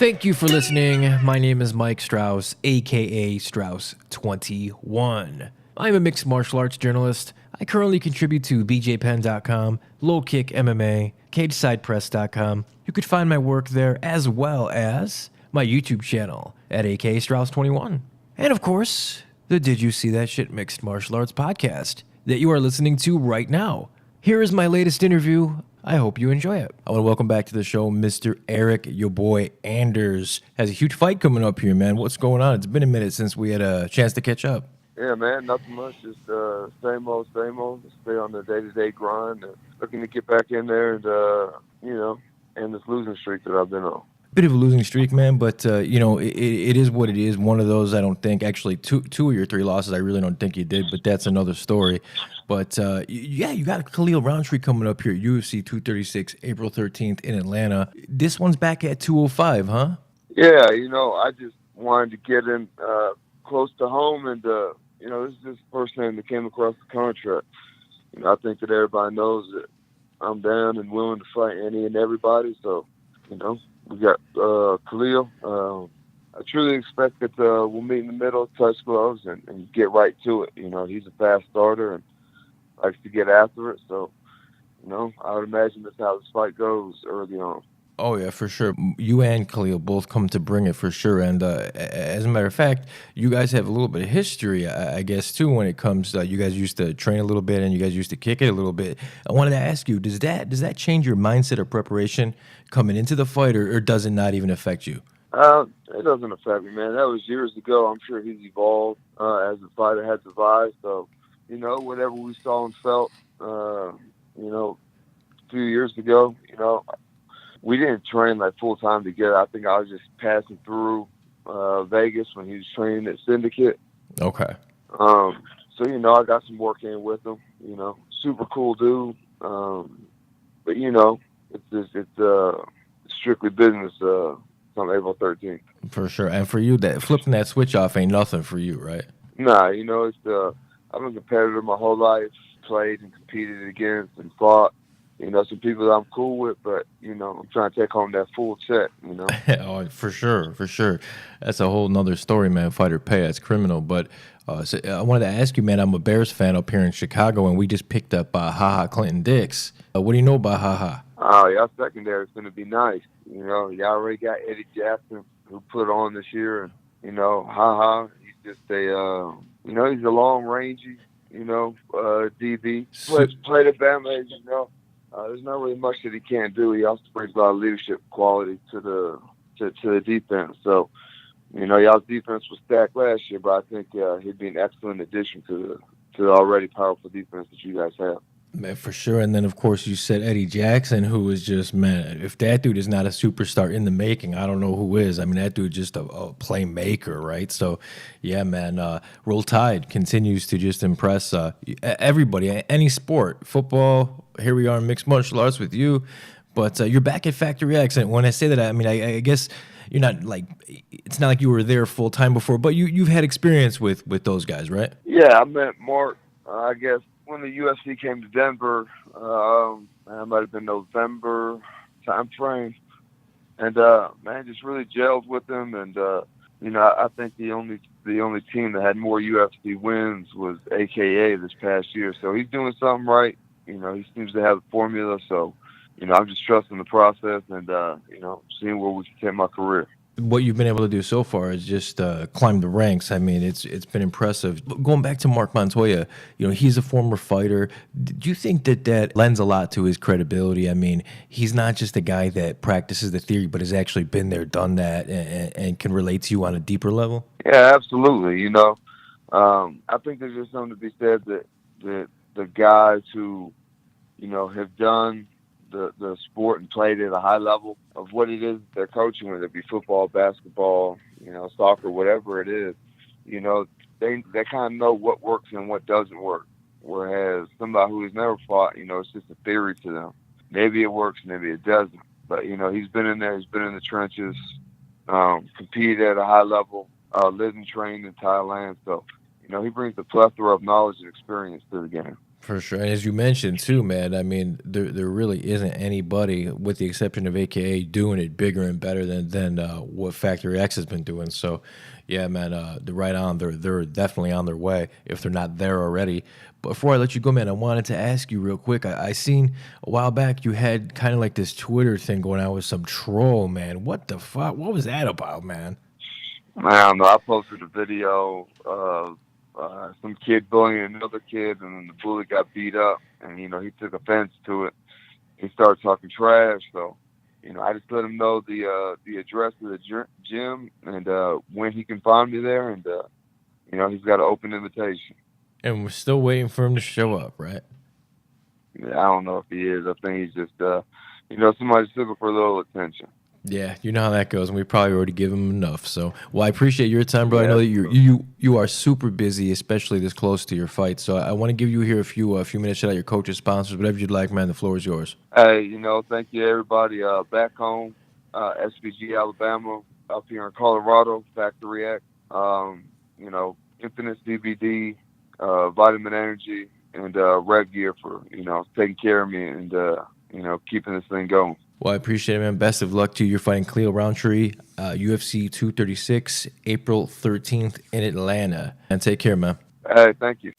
Thank you for listening. My name is Mike Strauss, aka Strauss21. I'm a mixed martial arts journalist. I currently contribute to bjpen.com, Low Kick MMA, CageSidePress.com. You could find my work there as well as my YouTube channel at aka Strauss21. And of course, the Did You See That Shit Mixed Martial Arts podcast that you are listening to right now. Here is my latest interview. I hope you enjoy it. I want to welcome back to the show Mr. Eryk, your boy Anders. Has a huge fight coming up here, man. What's going on? It's been a minute since we had a chance to catch up. Yeah, man, nothing much. Just same old, same old. Just stay on the day-to-day grind and looking to get back in there and, end this losing streak that I've been on. Bit of a losing streak, man, but, it is what it is. One of those, I don't think, actually, two of your three losses, I really don't think you did, but that's another story. But, you got Khalil Rountree coming up here, UFC 236, April 13th in Atlanta. This one's back at 205, huh? Yeah, I just wanted to get in close to home, and, this is just the first time that came across the contract. I think that everybody knows that I'm down and willing to fight any and everybody, so, we got Khalil. I truly expect that we'll meet in the middle, touch gloves, and get right to it. He's a fast starter and likes to get after it. So, I would imagine that's how this fight goes early on. Oh, yeah, for sure. You and Khalil both come to bring it for sure. And as a matter of fact, you guys have a little bit of history, I guess, too, when it comes to you guys used to train a little bit and you guys used to kick it a little bit. I wanted to ask you, does that change your mindset or preparation coming into the fight, or does it not even affect you? It doesn't affect me, man. That was years ago. I'm sure he's evolved as a fighter has evolved. So, whatever we saw and felt, a few years ago, we didn't train like full time together. I think I was just passing through Vegas when he was training at Syndicate. Okay. So I got some work in with him. Super cool dude. But it's strictly business. On April 13th. For sure. And for you, that flipping that switch off ain't nothing for you, right? Nah, it's I'm a competitor my whole life. Played and competed against and fought. Some people that I'm cool with, but, I'm trying to take home that full check, Oh, for sure. That's a whole nother story, man. Fighter pay, that's criminal. But so I wanted to ask you, man, I'm a Bears fan up here in Chicago, and we just picked up HaHa Clinton Dix. What do you know about HaHa? Oh, y'all secondary is going to be nice. Y'all already got Eddie Jackson, who put on this year, and, HaHa, he's just he's a long rangy, DB. Played at Bama, there's not really much that he can't do. He also brings a lot of leadership quality to the defense. So, y'all's defense was stacked last year, but I think he'd be an excellent addition to the already powerful defense that you guys have. Man, for sure. And then, of course, you said Eddie Jackson, who is just, man, if that dude is not a superstar in the making, I don't know who is. I mean, that dude just a playmaker, right? So, yeah, man, Roll Tide continues to just impress everybody, any sport, football. Here we are in mixed martial arts with you. But you're back at Factory X. And when I say that, I mean, I guess you're not like, it's not like you were there full time before, but you've had experience with those guys, right? Yeah, I met Marc, I guess, when the UFC came to Denver. It might have been November time frame, and man, just really gelled with him. And I think the only team that had more UFC wins was AKA this past year. So he's doing something right. He seems to have a formula. So I'm just trusting the process and seeing where we can take my career. What you've been able to do so far is just climb the ranks. I mean, it's been impressive. Going back to Marc Montoya, he's a former fighter. Do you think that lends a lot to his credibility? I mean, he's not just a guy that practices the theory, but has actually been there, done that, and can relate to you on a deeper level? Yeah, absolutely. I think there's just something to be said that the guys who, have done the sport and played at a high level of what it is they're coaching, whether it be football, basketball, soccer, whatever it is, they kind of know what works and what doesn't work. Whereas somebody who has never fought, it's just a theory to them. Maybe it works, maybe it doesn't. But, he's been in there, he's been in the trenches, competed at a high level, lived and trained in Thailand. So, he brings a plethora of knowledge and experience to the game. For sure. And as you mentioned too, man, I mean, there really isn't anybody, with the exception of AKA, doing it bigger and better than what Factory X has been doing. So, yeah, man, they're right on. They're definitely on their way if they're not there already. But before I let you go, man, I wanted to ask you real quick. I seen a while back you had kind of like this Twitter thing going on with some troll, man. What the fuck? What was that about, man? Man, I don't know. I posted a video of some kid bullying another kid, and then the bully got beat up, and he took offense to it. He started talking trash, so I just let him know the address of the gym and when he can find me there, and he's got an open invitation. And we're still waiting for him to show up, right? Yeah, I don't know if he is. I think he's just somebody's looking for a little attention. Yeah, you know how that goes, and we probably already give him enough. So, well, I appreciate your time, bro. I know that Yeah. you are super busy, especially this close to your fight. So, I want to give you here a few minutes. Shout out your coaches, sponsors, whatever you'd like, man. The floor is yours. Hey, thank you everybody back home, SPG Alabama, up here in Colorado, Factory X, Infinite CBD, Vitamin Energy, and Red Gear for taking care of me and keeping this thing going. Well, I appreciate it, man. Best of luck to you. You're fighting Khalil Rountree, UFC 236, April 13th in Atlanta. And take care, man. Hey, thank you.